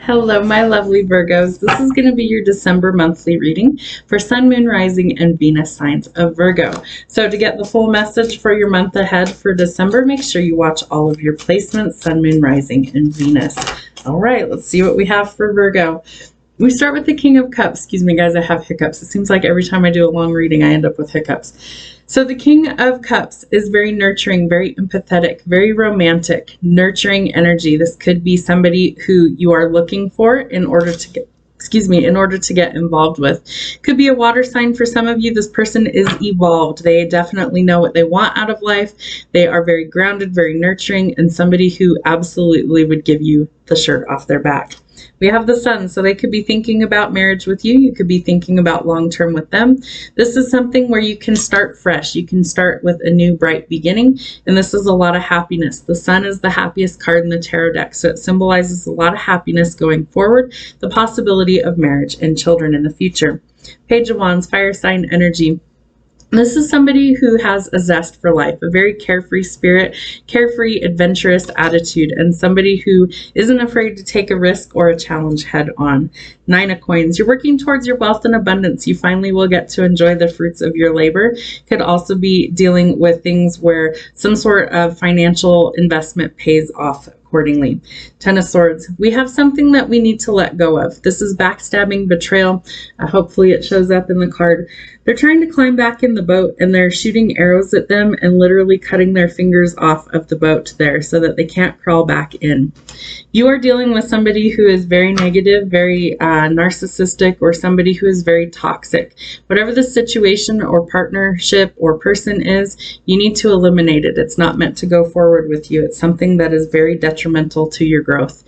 Hello, my lovely Virgos. This is going to be your December monthly reading for Sun, Moon, Rising, and Venus signs of Virgo. So to get the full message for your month ahead for December, make sure you watch all of your placements, Sun, Moon, Rising, and Venus. All right, let's see what we have for Virgo. We start with the King of Cups. Excuse me, guys, I have hiccups. It seems like every time I do a long reading, I end up with hiccups. So the King of Cups is very nurturing, very empathetic, very romantic, nurturing energy. This could be somebody who you are looking for in order to get involved with. Could be a water sign for some of you. This person is evolved. They definitely know what they want out of life. They are very grounded, very nurturing, and somebody who absolutely would give you the shirt off their back. We have the Sun, so they could be thinking about marriage with you. You could be thinking about long-term with them. This is something where you can start fresh. You can start with a new bright beginning, and this is a lot of happiness. The Sun is the happiest card in the tarot deck, so it symbolizes a lot of happiness going forward, the possibility of marriage and children in the future. Page of Wands, fire sign energy. This is somebody who has a zest for life, a very carefree spirit, carefree, adventurous attitude, and somebody who isn't afraid to take a risk or a challenge head on. 9 of Coins. You're working towards your wealth and abundance. You finally will get to enjoy the fruits of your labor. Could also be dealing with things where some sort of financial investment pays off accordingly. 10 of Swords. We have something that we need to let go of. This is backstabbing, betrayal. Hopefully it shows up in the card. They're trying to climb back in the boat and they're shooting arrows at them and literally cutting their fingers off of the boat there so that they can't crawl back in. You are dealing with somebody who is very negative, very narcissistic, or somebody who is very toxic. Whatever the situation or partnership or person is, you need to eliminate it. It's not meant to go forward with you. It's something that is very detrimental to your growth.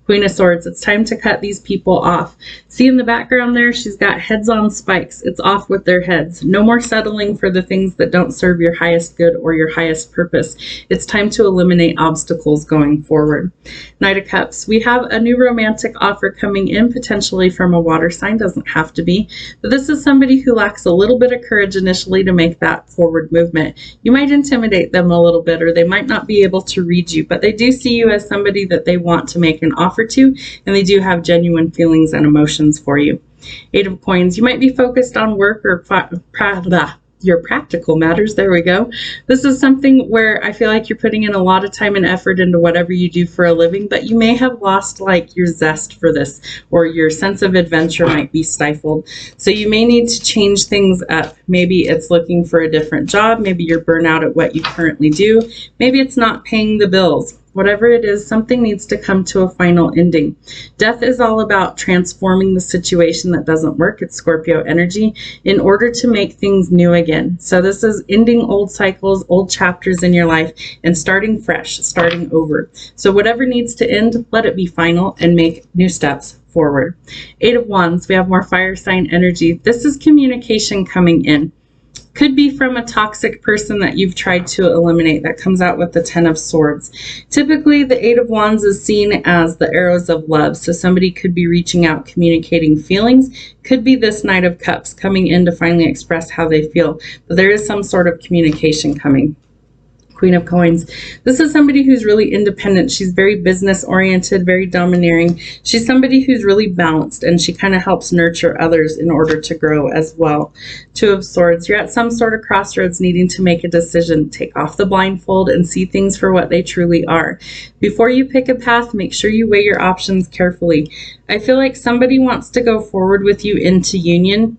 Queen of Swords, it's time to cut these people off. See in the background there, she's got heads on spikes. It's off with their heads. No more settling for the things that don't serve your highest good or your highest purpose. It's time to eliminate obstacles going forward. Knight of Cups, we have a new romantic offer coming in, potentially from a water sign, doesn't have to be, but this is somebody who lacks a little bit of courage initially to make that forward movement. You might intimidate them a little bit, or they might not be able to read you, but they do see you as somebody that they want to make an offer to, and they do have genuine feelings and emotions for you. 8 of Coins, you might be focused on work or your practical matters. There we go. This is something where I feel like you're putting in a lot of time and effort into whatever you do for a living, but you may have lost like your zest for this, or your sense of adventure might be stifled. So you may need to change things up. Maybe it's looking for a different job. Maybe you're burnout at what you currently do. Maybe it's not paying the bills. Whatever it is, something needs to come to a final ending. Death is all about transforming the situation that doesn't work. It's Scorpio energy in order to make things new again. So this is ending old cycles, old chapters in your life, and starting fresh, starting over. So whatever needs to end, let it be final and make new steps forward. 8 of Wands, we have more fire sign energy. This is communication coming in. Could be from a toxic person that you've tried to eliminate. That comes out with the 10 of Swords. Typically, the 8 of Wands is seen as the arrows of love. So somebody could be reaching out, communicating feelings. Could be this Knight of Cups coming in to finally express how they feel. But there is some sort of communication coming. Queen of Coins. This is somebody who's really independent. She's very business oriented, very domineering. She's somebody who's really balanced, and she kind of helps nurture others in order to grow as well. 2 of Swords. You're at some sort of crossroads needing to make a decision. Take off the blindfold and see things for what they truly are. Before you pick a path, make sure you weigh your options carefully. I feel like somebody wants to go forward with you into union.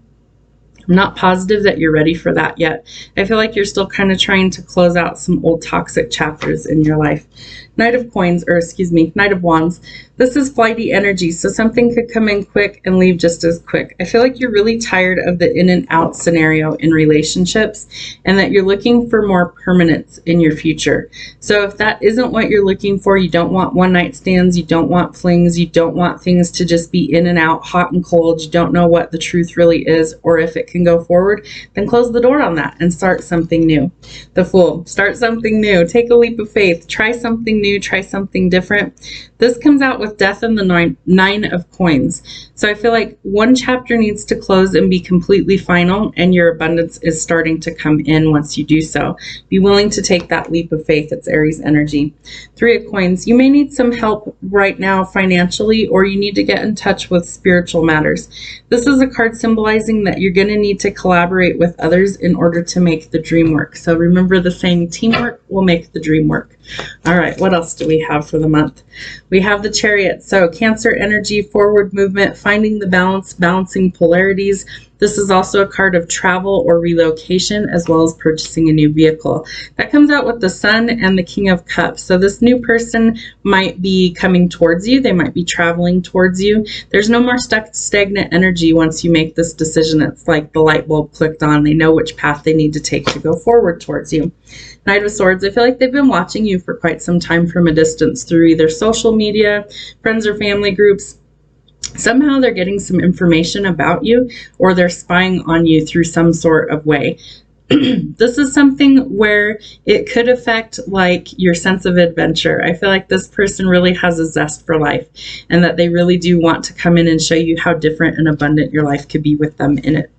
I'm not positive that you're ready for that yet. I feel like you're still kind of trying to close out some old toxic chapters in your life. Knight of Wands. This is flighty energy, so something could come in quick and leave just as quick. I feel like you're really tired of the in and out scenario in relationships, and that you're looking for more permanence in your future. So if that isn't what you're looking for, you don't want one night stands, you don't want flings, you don't want things to just be in and out, hot and cold, you don't know what the truth really is, or if it can go forward, then close the door on that and start something new. The Fool. Start something new. Take a leap of faith. Try something new. new, try something different. This comes out with Death and the nine of coins. So I feel like one chapter needs to close and be completely final, and your abundance is starting to come in once you do so. Be willing to take that leap of faith. It's Aries energy. Three of coins. You may need some help right now financially, or you need to get in touch with spiritual matters. This is a card symbolizing that you're going to need to collaborate with others in order to make the dream work. So remember the saying, teamwork will make the dream work. All right, what else do we have for the month? We have the Chariot. So Cancer energy, forward movement, finding the balance, balancing polarities. This is also a card of travel or relocation, as well as purchasing a new vehicle. That comes out with the Sun and the King of Cups. So this new person might be coming towards you. They might be traveling towards you. There's no more stagnant energy once you make this decision. It's like the light bulb clicked on. They know which path they need to take to go forward towards you. Knight of Swords. I feel like they've been watching you for quite some time from a distance through either social media, friends or family groups. Somehow they're getting some information about you, or they're spying on you through some sort of way. This is something where it could affect like your sense of adventure. I feel like this person really has a zest for life, and that they really do want to come in and show you how different and abundant your life could be with them in it.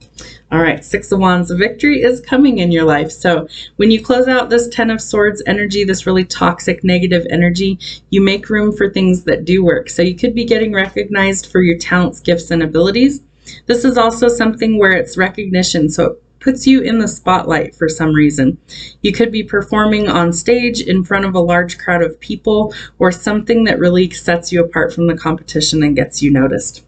All right, Six of Wands. Victory is coming in your life. So when you close out this Ten of Swords energy, this really toxic, negative energy, you make room for things that do work. So you could be getting recognized for your talents, gifts, and abilities. This is also something where it's recognition. So it puts you in the spotlight for some reason. You could be performing on stage in front of a large crowd of people, or something that really sets you apart from the competition and gets you noticed.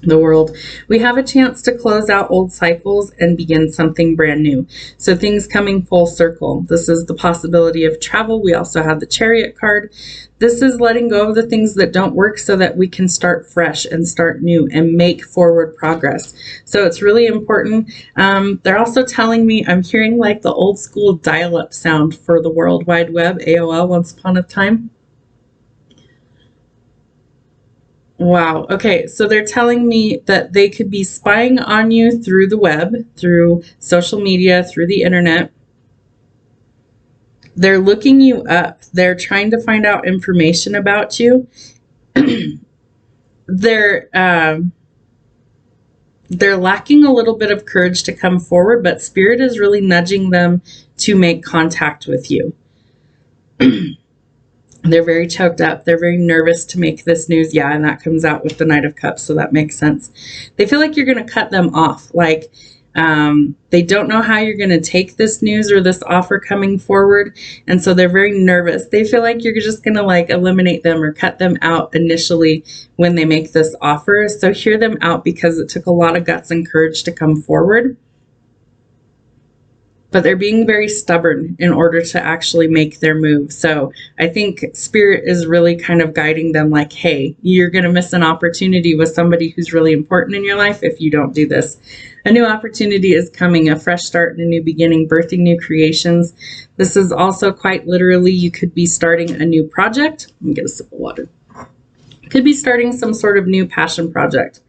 The World. We have a chance to close out old cycles and begin something brand new. So things coming full circle. This is the possibility of travel. We also have the Chariot card. This is letting go of the things that don't work so that we can start fresh and start new and make forward progress. So it's really important. They're also telling me, I'm hearing like the old school dial-up sound for the World Wide Web, AOL, once upon a time. Wow. Okay. So they're telling me that they could be spying on you through the web, through social media, through the internet. They're looking you up. They're trying to find out information about you. They're lacking a little bit of courage to come forward, but Spirit is really nudging them to make contact with you. They're very choked up. They're very nervous to make this news. Yeah, and that comes out with the Knight of Cups, so that makes sense. They feel like you're going to cut them off. Like they don't know how you're going to take this news or this offer coming forward, and so they're very nervous. They feel like you're just going to like eliminate them or cut them out initially when they make this offer. So hear them out, because it took a lot of guts and courage to come forward. But they're being very stubborn in order to actually make their move. So I think Spirit is really kind of guiding them like, hey, you're going to miss an opportunity with somebody who's really important in your life if you don't do this. A new opportunity is coming, a fresh start and a new beginning, birthing new creations. This is also quite literally, you could be starting a new project. Let me get a sip of water. Could be starting some sort of new passion project.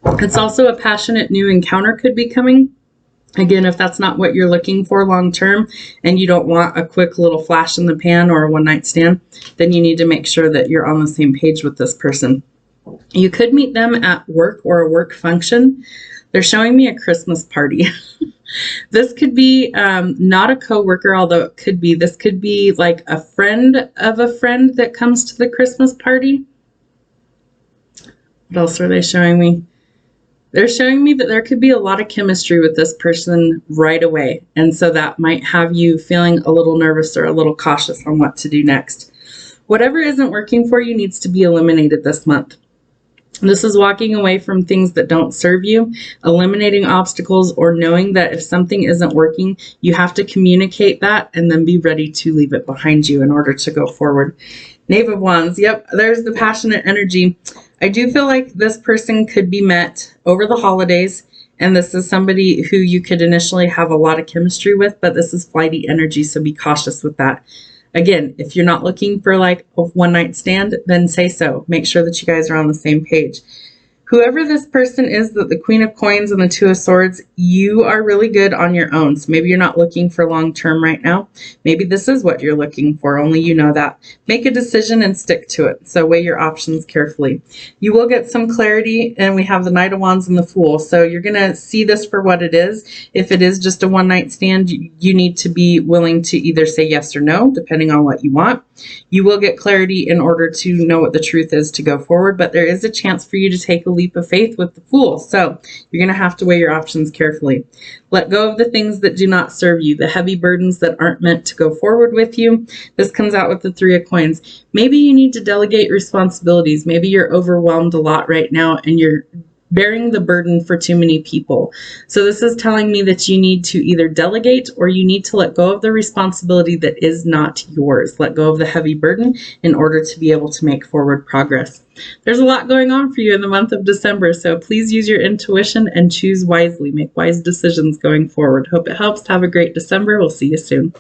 It's also a passionate new encounter could be coming. Again, if that's not what you're looking for long term, and you don't want a quick little flash in the pan or a one-night stand, then you need to make sure that you're on the same page with this person. You could meet them at work or a work function. They're showing me a Christmas party. This could be not a coworker, although it could be. This could be like a friend of a friend that comes to the Christmas party. What else are they showing me? They're showing me that there could be a lot of chemistry with this person right away. And so that might have you feeling a little nervous or a little cautious on what to do next. Whatever isn't working for you needs to be eliminated this month. This is walking away from things that don't serve you, eliminating obstacles, or knowing that if something isn't working, you have to communicate that and then be ready to leave it behind you in order to go forward. Knave of Wands. Yep, there's the passionate energy. I do feel like this person could be met over the holidays, and this is somebody who you could initially have a lot of chemistry with, but this is flighty energy, so be cautious with that. Again, if you're not looking for like a one-night stand, then say so. Make sure that you guys are on the same page. Whoever this person is, that the Queen of Coins and the Two of Swords, you are really good on your own. So maybe you're not looking for long term right now. Maybe this is what you're looking for. Only you know that. Make a decision and stick to it. So weigh your options carefully. You will get some clarity, and we have the Knight of Wands and the Fool. So you're going to see this for what it is. If it is just a one-night stand, you need to be willing to either say yes or no, depending on what you want. You will get clarity in order to know what the truth is to go forward, but there is a chance for you to take a leap of faith with the Fool. So you're going to have to weigh your options carefully. Let go of the things that do not serve you, the heavy burdens that aren't meant to go forward with you. This comes out with the Three of Coins. Maybe you need to delegate responsibilities. Maybe you're overwhelmed a lot right now and you're bearing the burden for too many people. So this is telling me that you need to either delegate or you need to let go of the responsibility that is not yours. Let go of the heavy burden in order to be able to make forward progress. There's a lot going on for you in the month of December, so please use your intuition and choose wisely. Make wise decisions going forward. Hope it helps. Have a great December. We'll see you soon.